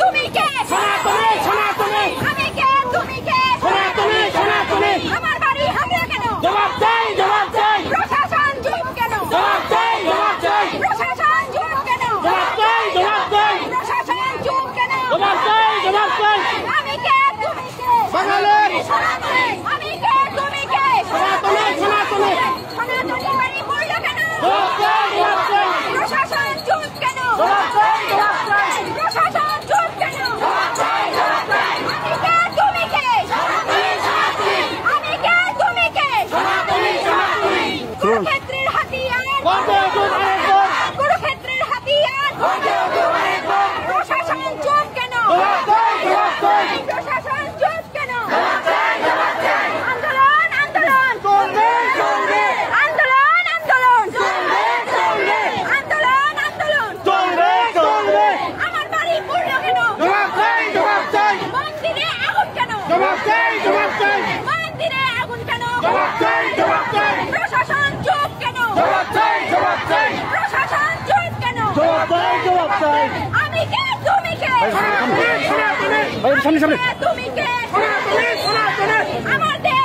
তুমি কে? সনাতনী সনাতনী আমি কে? তুমি কে? সনাতনী সনাতনী আমার বাড়ি হামলা কেন? জবাব চাই জবাব চাই প্রশাসন চুপ কেন? জবাব চাই জবাব চাই প্রশাসন চুপ কেন? জবাব চাই জবাব চাই প্রশাসন চুপ কেন? জবাব চাই জবাব চাই আমি কে? তুমি কে? বাঙালির সনাতনী আমি কে? তুমি কে? সনাতনী সনাতনী সনাতনী বাড়ি পড়ল কেন? জবাব চাই জবাব চাই প্রশাসন চুপ কেন? জবাব চাই জবাব চাই প্রশাসন চুপ কেন? জবাব চাই জবাব চাই আমি কে? তুমি কে? সনাতনী সনাতনী আমি কে? তুমি কে? সনাতনী সনাতনী কুরুক্ষেত্রের হাতিয়ার বন্দে মাতরম কুরুক্ষেত্রের হাতিয়ার বন্দে মাতরম প্রশাসন চুপ কেন? জবাব চাই জবাব চাই প্রশাসন চুপ কেন? জবাব চাই জবাব চাই আন্দোলন আন্দোলন চলবে চলবে আন্দোলন আন্দোলন চলবে চলবে আন্দোলন আন্দোলন চলবে চলবে আমার বাড়ি পড়ল কেন? জবাব চাই জবাব চাই মন্দিরে আগুন কেন? জবাব চাই জবাব চাই মন্দিরে আগুন কেন? জবাব চাই জবাব চাই প্রশাসন চুপ কেন? জবাব চাই জবাব চাই প্রশাসন চুপ কেন? জবাব চাই জবাব চাই আমি কে? তুমি কে? সনাতনী সনাতনী সামনে সামনে তুমি কে? সনাতনী সনাতনী আমার দেশ